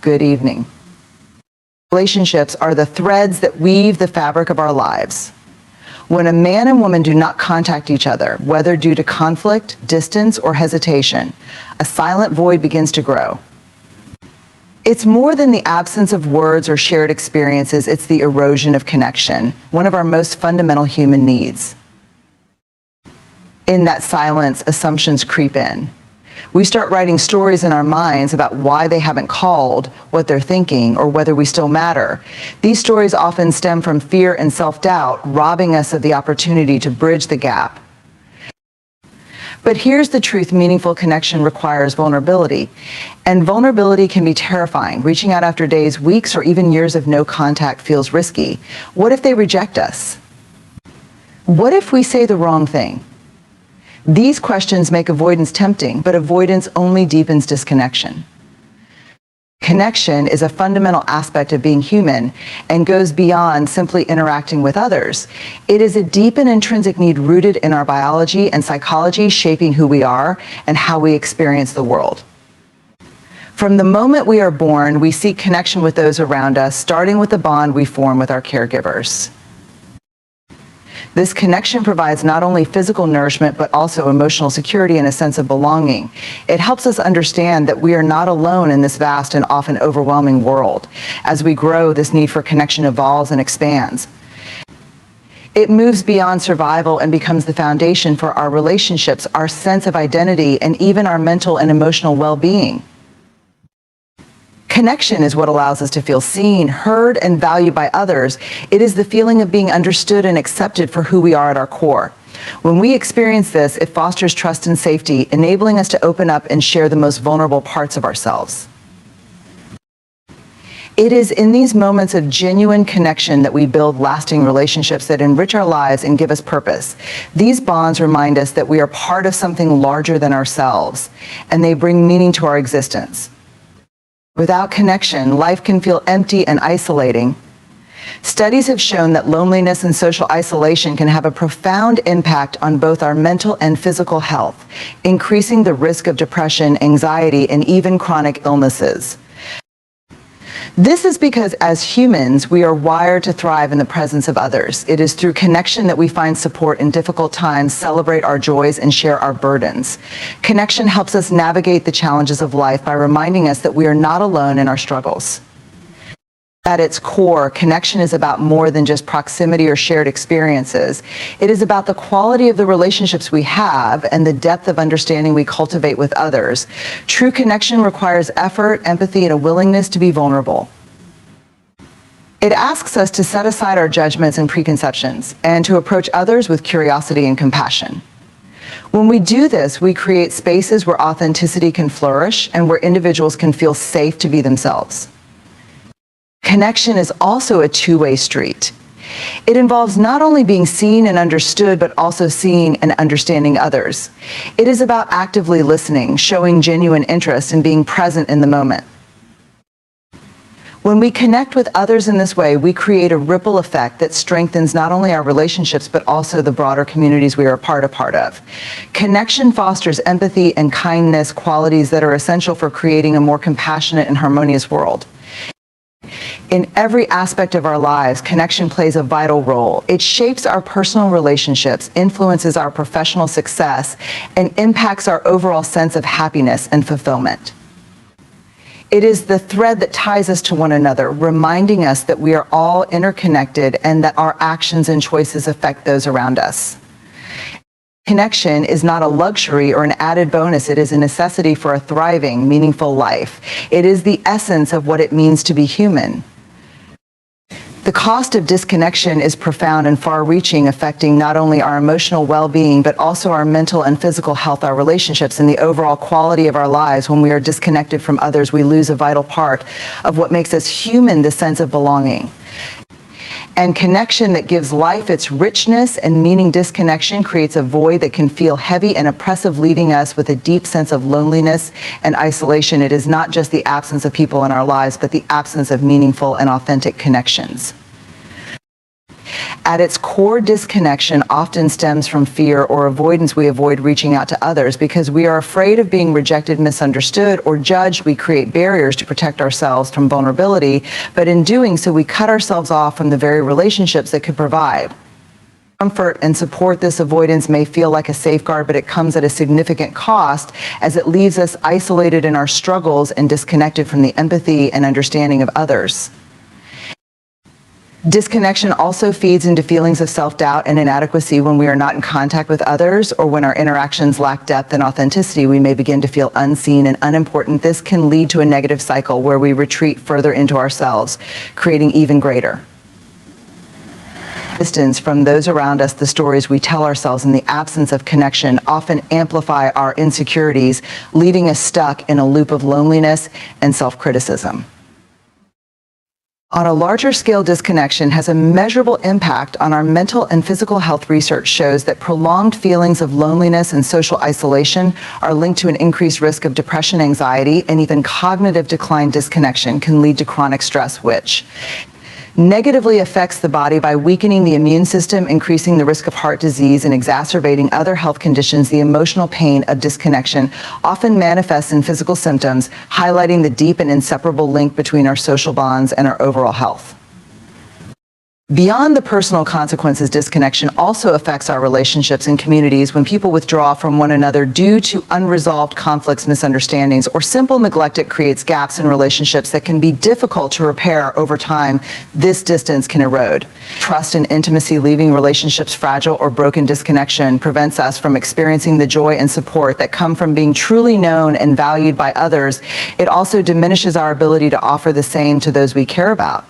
Good evening. Relationships are the threads that weave the fabric of our lives. When a man and woman do not contact each other, whether due to conflict, distance, or hesitation, a silent void begins to grow. It's more than the absence of words or shared experiences, it's the erosion of connection, one of our most fundamental human needs. In that silence, assumptions creep in. We start writing stories in our minds about why they haven't called, what they're thinking, or whether we still matter. These stories often stem from fear and self-doubt, robbing us of the opportunity to bridge the gap. But here's the truth: meaningful connection requires vulnerability. And vulnerability can be terrifying. Reaching out after days, weeks, or even years of no contact feels risky. What if they reject us? What if we say the wrong thing? These questions make avoidance tempting, but avoidance only deepens disconnection. Connection is a fundamental aspect of being human and goes beyond simply interacting with others. It is a deep and intrinsic need rooted in our biology and psychology, shaping who we are and how we experience the world. From the moment we are born, we seek connection with those around us, starting with the bond we form with our caregivers. This connection provides not only physical nourishment, but also emotional security and a sense of belonging. It helps us understand that we are not alone in this vast and often overwhelming world. As we grow, this need for connection evolves and expands. It moves beyond survival and becomes the foundation for our relationships, our sense of identity, and even our mental and emotional well-being. Connection is what allows us to feel seen, heard, and valued by others. It is the feeling of being understood and accepted for who we are at our core. When we experience this, it fosters trust and safety, enabling us to open up and share the most vulnerable parts of ourselves. It is in these moments of genuine connection that we build lasting relationships that enrich our lives and give us purpose. These bonds remind us that we are part of something larger than ourselves, and they bring meaning to our existence. Without connection, life can feel empty and isolating. Studies have shown that loneliness and social isolation can have a profound impact on both our mental and physical health, increasing the risk of depression, anxiety, and even chronic illnesses. This is because as humans, we are wired to thrive in the presence of others. It is through connection that we find support in difficult times, celebrate our joys, and share our burdens. Connection helps us navigate the challenges of life by reminding us that we are not alone in our struggles. At its core, connection is about more than just proximity or shared experiences. It is about the quality of the relationships we have and the depth of understanding we cultivate with others. True connection requires effort, empathy, and a willingness to be vulnerable. It asks us to set aside our judgments and preconceptions and to approach others with curiosity and compassion. When we do this, we create spaces where authenticity can flourish and where individuals can feel safe to be themselves. Connection is also a two-way street. It involves not only being seen and understood, but also seeing and understanding others. It is about actively listening, showing genuine interest, and being present in the moment. When we connect with others in this way, we create a ripple effect that strengthens not only our relationships, but also the broader communities we are a part of. Connection fosters empathy and kindness, qualities that are essential for creating a more compassionate and harmonious world. In every aspect of our lives, connection plays a vital role. It shapes our personal relationships, influences our professional success, and impacts our overall sense of happiness and fulfillment. It is the thread that ties us to one another, reminding us that we are all interconnected and that our actions and choices affect those around us. Connection is not a luxury or an added bonus. It is a necessity for a thriving, meaningful life. It is the essence of what it means to be human. The cost of disconnection is profound and far-reaching, affecting not only our emotional well-being, but also our mental and physical health, our relationships, and the overall quality of our lives. When we are disconnected from others, we lose a vital part of what makes us human, the sense of belonging. And connection that gives life its richness and meaning. Disconnection creates a void that can feel heavy and oppressive, leaving us with a deep sense of loneliness and isolation. It is not just the absence of people in our lives, but the absence of meaningful and authentic connections. At its core, disconnection often stems from fear or avoidance. We avoid reaching out to others because we are afraid of being rejected, misunderstood, or judged. We create barriers to protect ourselves from vulnerability, but in doing so, we cut ourselves off from the very relationships that could provide comfort and support. This avoidance may feel like a safeguard, but it comes at a significant cost as it leaves us isolated in our struggles and disconnected from the empathy and understanding of others. Disconnection also feeds into feelings of self-doubt and inadequacy. When we are not in contact with others or when our interactions lack depth and authenticity, we may begin to feel unseen and unimportant. This can lead to a negative cycle where we retreat further into ourselves, creating even greater distance from those around us. The stories we tell ourselves in the absence of connection often amplify our insecurities, leaving us stuck in a loop of loneliness and self-criticism. On a larger scale, disconnection has a measurable impact on our mental and physical health. Research shows that prolonged feelings of loneliness and social isolation are linked to an increased risk of depression, anxiety, and even cognitive decline. Disconnection can lead to chronic stress, which negatively affects the body by weakening the immune system, increasing the risk of heart disease, and exacerbating other health conditions. The emotional pain of disconnection often manifests in physical symptoms, highlighting the deep and inseparable link between our social bonds and our overall health. Beyond the personal consequences, disconnection also affects our relationships and communities. When people withdraw from one another due to unresolved conflicts, misunderstandings, or simple neglect, it creates gaps in relationships that can be difficult to repair over time. This distance can erode trust and intimacy, leaving relationships fragile or broken. Disconnection prevents us from experiencing the joy and support that come from being truly known and valued by others. It also diminishes our ability to offer the same to those we care about.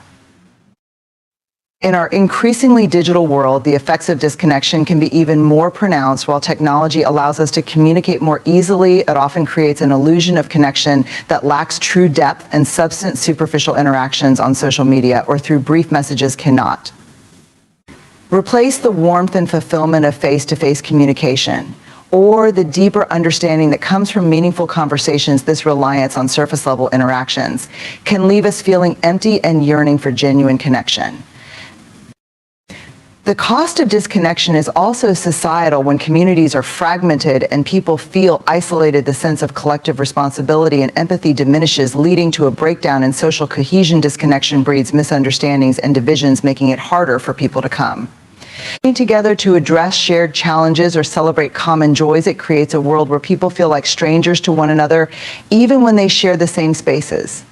In our increasingly digital world, the effects of disconnection can be even more pronounced. While technology allows us to communicate more easily, it often creates an illusion of connection that lacks true depth and substance. Superficial interactions on social media or through brief messages cannot replace the warmth and fulfillment of face-to-face communication or the deeper understanding that comes from meaningful conversations. This reliance on surface-level interactions can leave us feeling empty and yearning for genuine connection. The cost of disconnection is also societal. When communities are fragmented and people feel isolated, the sense of collective responsibility and empathy diminishes, leading to a breakdown in social cohesion. Disconnection breeds misunderstandings and divisions, making it harder for people to come together to address shared challenges or celebrate common joys. It creates a world where people feel like strangers to one another, even when they share the same spaces.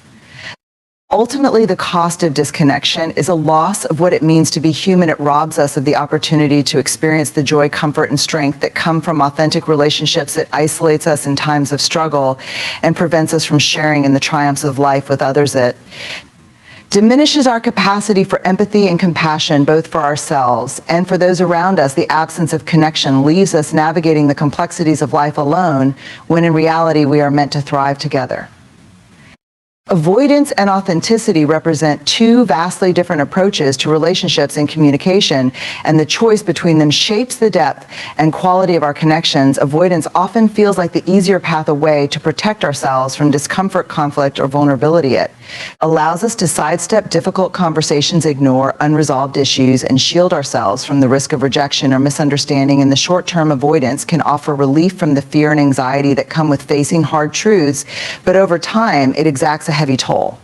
Ultimately, the cost of disconnection is a loss of what it means to be human. It robs us of the opportunity to experience the joy, comfort, and strength that come from authentic relationships. It isolates us in times of struggle and prevents us from sharing in the triumphs of life with others. It diminishes our capacity for empathy and compassion, both for ourselves and for those around us. The absence of connection leaves us navigating the complexities of life alone, when in reality we are meant to thrive together. Avoidance and authenticity represent two vastly different approaches to relationships and communication, and the choice between them shapes the depth and quality of our connections. Avoidance often feels like the easier path away to protect ourselves from discomfort, conflict, or vulnerability. It allows us to sidestep difficult conversations, ignore unresolved issues, and shield ourselves from the risk of rejection or misunderstanding. In the short term, avoidance can offer relief from the fear and anxiety that come with facing hard truths, but over time, it exacts a heavy toll.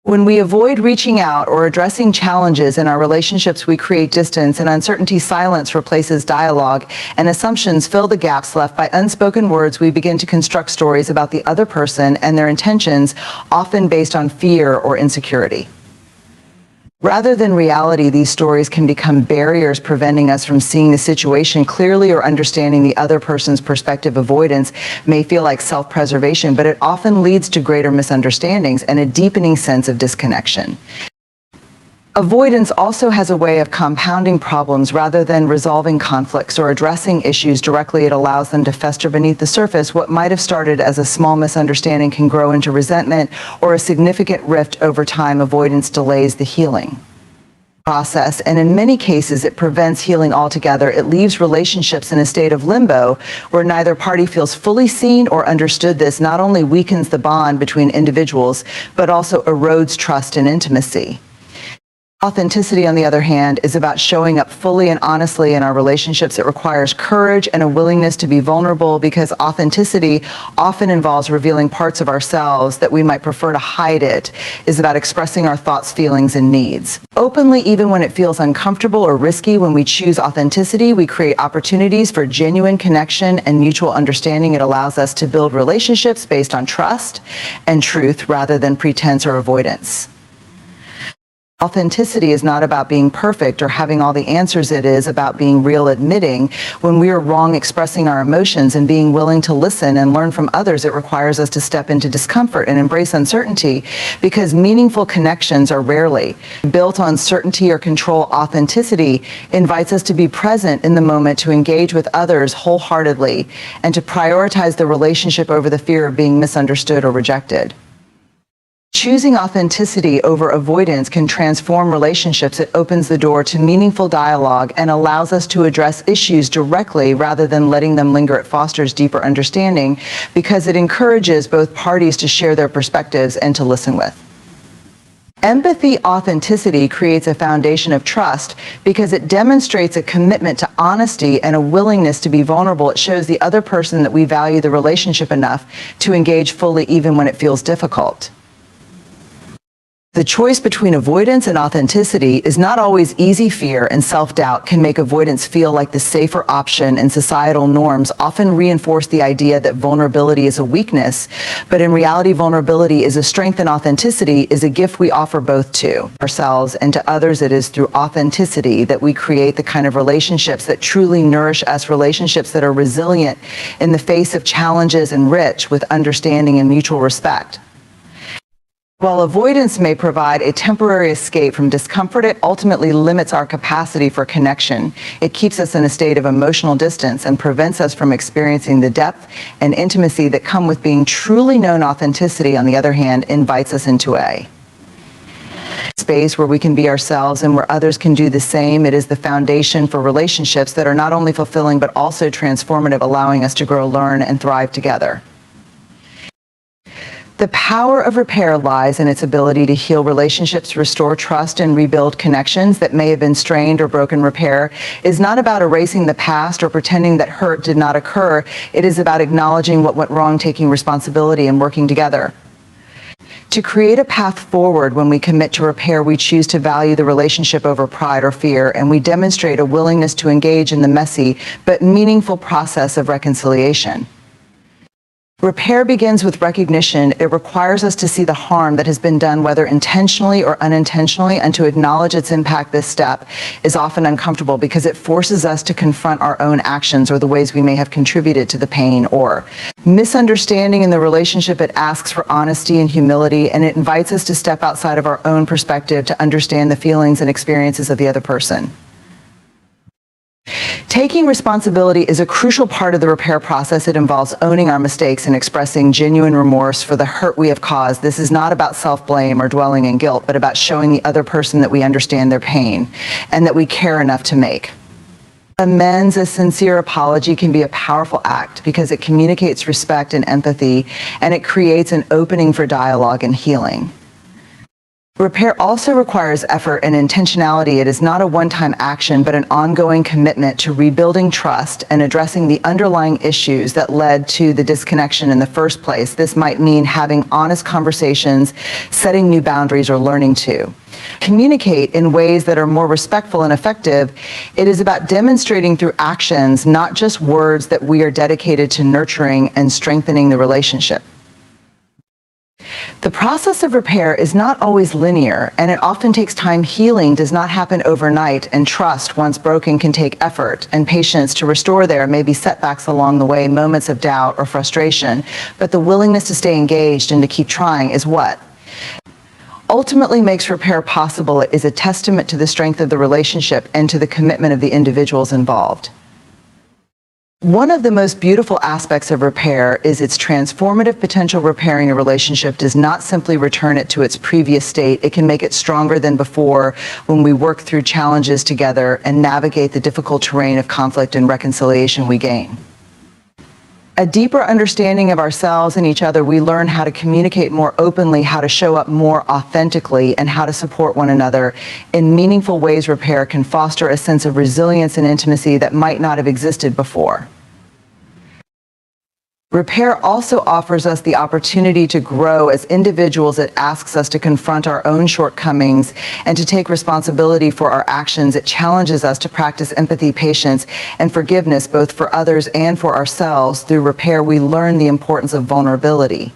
When we avoid reaching out or addressing challenges in our relationships, we create distance and uncertainty. Silence replaces dialogue, and assumptions fill the gaps left by unspoken words. We begin to construct stories about the other person and their intentions, often based on fear or insecurity. Rather than reality, these stories can become barriers preventing us from seeing the situation clearly or understanding the other person's perspective. Avoidance may feel like self-preservation, but it often leads to greater misunderstandings and a deepening sense of disconnection. Avoidance also has a way of compounding problems. Rather than resolving conflicts or addressing issues directly, it allows them to fester beneath the surface. What might have started as a small misunderstanding can grow into resentment or a significant rift over time. Avoidance delays the healing process, and in many cases, it prevents healing altogether. It leaves relationships in a state of limbo where neither party feels fully seen or understood. This not only weakens the bond between individuals, but also erodes trust and intimacy. Authenticity, on the other hand, is about showing up fully and honestly in our relationships. It requires courage and a willingness to be vulnerable, because authenticity often involves revealing parts of ourselves that we might prefer to hide. It is about expressing our thoughts, feelings, and needs openly, even when it feels uncomfortable or risky. When we choose authenticity, we create opportunities for genuine connection and mutual understanding. It allows us to build relationships based on trust and truth rather than pretense or avoidance. Authenticity is not about being perfect or having all the answers. It is about being real, admitting when we are wrong, expressing our emotions, and being willing to listen and learn from others. It requires us to step into discomfort and embrace uncertainty, because meaningful connections are rarely built on certainty or control. Authenticity invites us to be present in the moment, to engage with others wholeheartedly, and to prioritize the relationship over the fear of being misunderstood or rejected. Choosing authenticity over avoidance can transform relationships. It opens the door to meaningful dialogue and allows us to address issues directly rather than letting them linger. It fosters deeper understanding because it encourages both parties to share their perspectives and to listen with empathy. Authenticity creates a foundation of trust because it demonstrates a commitment to honesty and a willingness to be vulnerable. It shows the other person that we value the relationship enough to engage fully, even when it feels difficult. The choice between avoidance and authenticity is not always easy. Fear and self-doubt can make avoidance feel like the safer option, and societal norms often reinforce the idea that vulnerability is a weakness. But in reality, vulnerability is a strength, and authenticity is a gift we offer both to ourselves and to others. It is through authenticity that we create the kind of relationships that truly nourish us, relationships that are resilient in the face of challenges and rich with understanding and mutual respect. While avoidance may provide a temporary escape from discomfort, it ultimately limits our capacity for connection. It keeps us in a state of emotional distance and prevents us from experiencing the depth and intimacy that come with being truly known. Authenticity, on the other hand, invites us into a space where we can be ourselves and where others can do the same. It is the foundation for relationships that are not only fulfilling but also transformative, allowing us to grow, learn, and thrive together. The power of repair lies in its ability to heal relationships, restore trust, and rebuild connections that may have been strained or broken. Repair is not about erasing the past or pretending that hurt did not occur. It is about acknowledging what went wrong, taking responsibility, and working together to create a path forward. When we commit to repair, we choose to value the relationship over pride or fear, and we demonstrate a willingness to engage in the messy but meaningful process of reconciliation. Repair begins with recognition. It requires us to see the harm that has been done, whether intentionally or unintentionally, and to acknowledge its impact. This step is often uncomfortable because it forces us to confront our own actions or the ways we may have contributed to the pain or misunderstanding in the relationship. It asks for honesty and humility, and it invites us to step outside of our own perspective to understand the feelings and experiences of the other person. Taking responsibility is a crucial part of the repair process. It involves owning our mistakes and expressing genuine remorse for the hurt we have caused. This is not about self-blame or dwelling in guilt, but about showing the other person that we understand their pain and that we care enough to make amends. A sincere apology can be a powerful act because it communicates respect and empathy, and it creates an opening for dialogue and healing. Repair also requires effort and intentionality. It is not a one-time action, but an ongoing commitment to rebuilding trust and addressing the underlying issues that led to the disconnection in the first place. This might mean having honest conversations, setting new boundaries, or learning to communicate in ways that are more respectful and effective. It is about demonstrating through actions, not just words, that we are dedicated to nurturing and strengthening the relationship. The process of repair is not always linear, and it often takes time. Healing does not happen overnight, and trust, once broken, can take effort and patience to restore. There may be setbacks along the way, moments of doubt or frustration, but the willingness to stay engaged and to keep trying is what ultimately makes repair possible. It is a testament to the strength of the relationship and to the commitment of the individuals involved. One of the most beautiful aspects of repair is its transformative potential. Repairing a relationship does not simply return it to its previous state. It can make it stronger than before when we work through challenges together and navigate the difficult terrain of conflict and reconciliation. We gain A deeper understanding of ourselves and each other, we learn how to communicate more openly, how to show up more authentically, and how to support one another in meaningful ways. Repair can foster a sense of resilience and intimacy that might not have existed before. Repair also offers us the opportunity to grow as individuals. It asks us to confront our own shortcomings and to take responsibility for our actions. It challenges us to practice empathy, patience, and forgiveness, both for others and for ourselves. Through repair, we learn the importance of vulnerability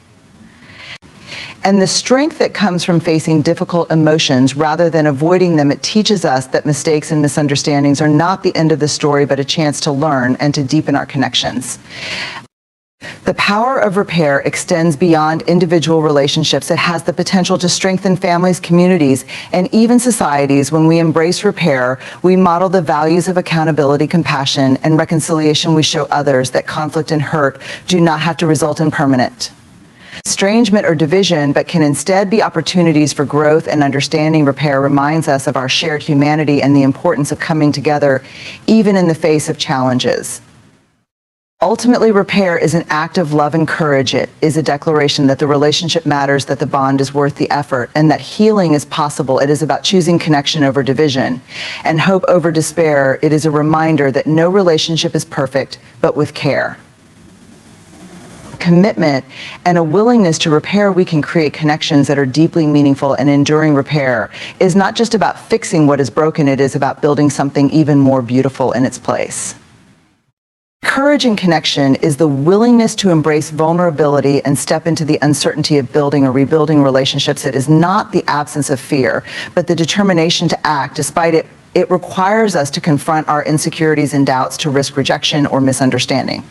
and the strength that comes from facing difficult emotions rather than avoiding them. It teaches us that mistakes and misunderstandings are not the end of the story, but a chance to learn and to deepen our connections. The power of repair extends beyond individual relationships. It has the potential to strengthen families, communities, and even societies. When we embrace repair, we model the values of accountability, compassion, and reconciliation. We show others that conflict and hurt do not have to result in permanent estrangement or division, but can instead be opportunities for growth and understanding. Repair reminds us of our shared humanity and the importance of coming together, even in the face of challenges. Ultimately, repair is an act of love and courage. It is a declaration that the relationship matters, that the bond is worth the effort, and that healing is possible. It is about choosing connection over division and hope over despair. It is a reminder that no relationship is perfect, but with care, commitment, and a willingness to repair, we can create connections that are deeply meaningful. And enduring repair is not just about fixing what is broken, it is about building something even more beautiful in its place. Courage in connection is the willingness to embrace vulnerability and step into the uncertainty of building or rebuilding relationships. It is not the absence of fear, but the determination to act despite it. It requires us to confront our insecurities and doubts, to risk rejection or misunderstanding,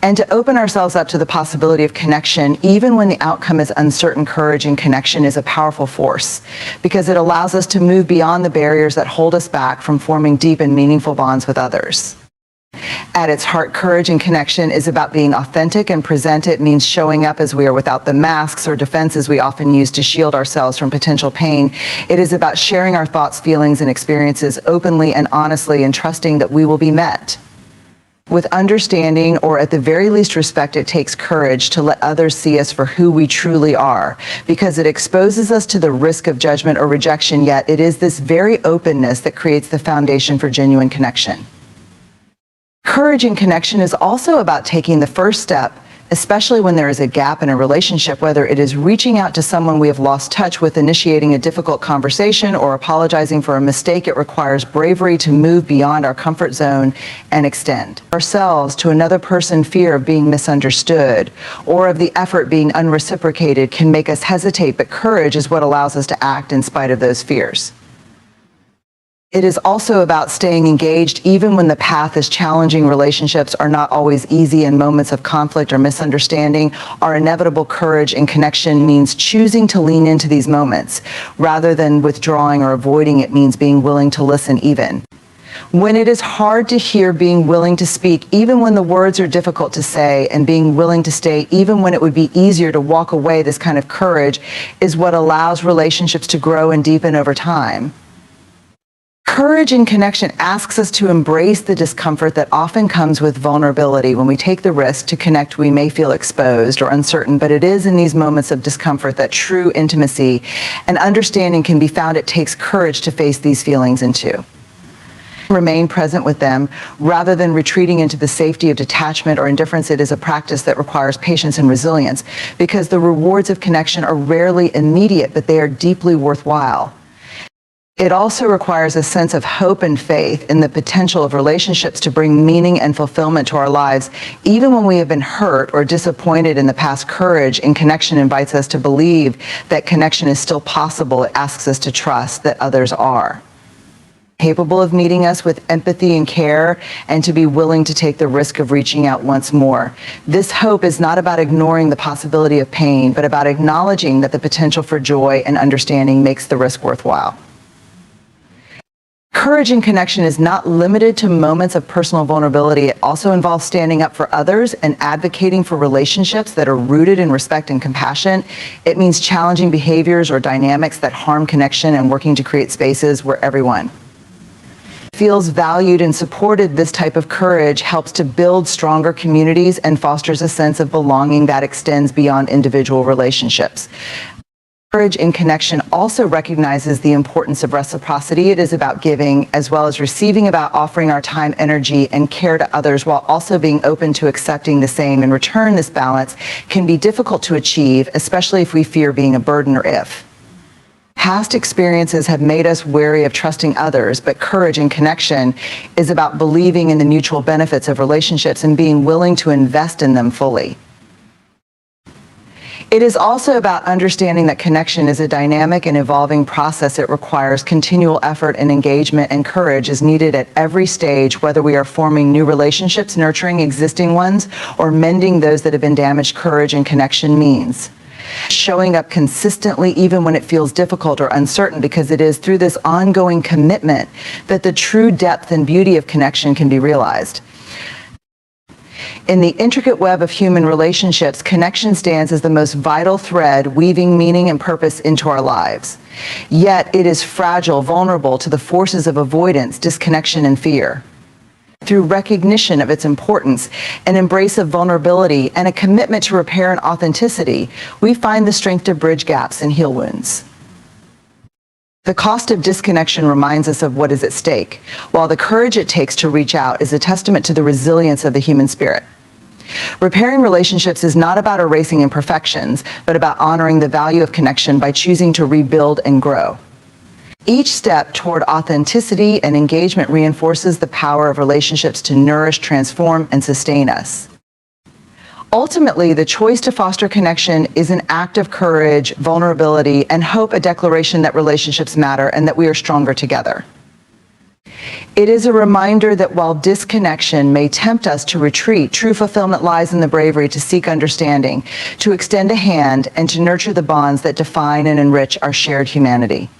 and to open ourselves up to the possibility of connection, even when the outcome is uncertain. Courage in connection is a powerful force because it allows us to move beyond the barriers that hold us back from forming deep and meaningful bonds with others. At its heart, courage and connection is about being authentic and present. It means showing up as we are without the masks or defenses we often use to shield ourselves from potential pain. It is about sharing our thoughts, feelings, and experiences openly and honestly, and trusting that we will be met with understanding, or at the very least respect. It takes courage to let others see us for who we truly are, because it exposes us to the risk of judgment or rejection. Yet it is this very openness that creates the foundation for genuine connection. Courage in connection is also about taking the first step, especially when there is a gap in a relationship, whether it is reaching out to someone we have lost touch with, initiating a difficult conversation, or apologizing for a mistake. It requires bravery to move beyond our comfort zone and extend ourselves to another person. Fear of being misunderstood or of the effort being unreciprocated can make us hesitate, but courage is what allows us to act in spite of those fears. It is also about staying engaged even when the path is challenging. Relationships are not always easy, and moments of conflict or misunderstanding are inevitable. Courage and connection means choosing to lean into these moments rather than withdrawing or avoiding. It means being willing to listen even when it is hard to hear, being willing to speak even when the words are difficult to say, and being willing to stay even when it would be easier to walk away. This kind of courage is what allows relationships to grow and deepen over time. Courage in connection asks us to embrace the discomfort that often comes with vulnerability. When we take the risk to connect, we may feel exposed or uncertain, but it is in these moments of discomfort that true intimacy and understanding can be found. It takes courage to face these feelings and to remain present with them rather than retreating into the safety of detachment or indifference. It is a practice that requires patience and resilience, because the rewards of connection are rarely immediate, but they are deeply worthwhile. It also requires a sense of hope and faith in the potential of relationships to bring meaning and fulfillment to our lives, even when we have been hurt or disappointed in the past. Courage in connection invites us to believe that connection is still possible. It asks us to trust that others are capable of meeting us with empathy and care, and to be willing to take the risk of reaching out once more. This hope is not about ignoring the possibility of pain, but about acknowledging that the potential for joy and understanding makes the risk worthwhile. Courage in connection is not limited to moments of personal vulnerability. It also involves standing up for others and advocating for relationships that are rooted in respect and compassion. It means challenging behaviors or dynamics that harm connection and working to create spaces where everyone Feels valued and supported. This type of courage helps to build stronger communities and fosters a sense of belonging that extends beyond individual relationships. Courage in connection also recognizes the importance of reciprocity. It is about giving as well as receiving, about offering our time, energy, and care to others while also being open to accepting the same in return. This balance can be difficult to achieve, especially if we fear being a burden or if past experiences have made us wary of trusting others, but courage in connection is about believing in the mutual benefits of relationships and being willing to invest in them fully. It is also about understanding that connection is a dynamic and evolving process. It requires continual effort and engagement, and courage is needed at every stage, whether we are forming new relationships, nurturing existing ones, or mending those that have been damaged. Courage and connection means showing up consistently even when it feels difficult or uncertain, because it is through this ongoing commitment that the true depth and beauty of connection can be realized. In the intricate web of human relationships, connection stands as the most vital thread, weaving meaning and purpose into our lives. Yet it is fragile, vulnerable to the forces of avoidance, disconnection, and fear. Through recognition of its importance, an embrace of vulnerability, and a commitment to repair and authenticity, we find the strength to bridge gaps and heal wounds. The cost of disconnection reminds us of what is at stake, while the courage it takes to reach out is a testament to the resilience of the human spirit. Repairing relationships is not about erasing imperfections, but about honoring the value of connection by choosing to rebuild and grow. Each step toward authenticity and engagement reinforces the power of relationships to nourish, transform, and sustain us. Ultimately, the choice to foster connection is an act of courage, vulnerability, and hope, a declaration that relationships matter and that we are stronger together. It is a reminder that while disconnection may tempt us to retreat, true fulfillment lies in the bravery to seek understanding, to extend a hand, and to nurture the bonds that define and enrich our shared humanity.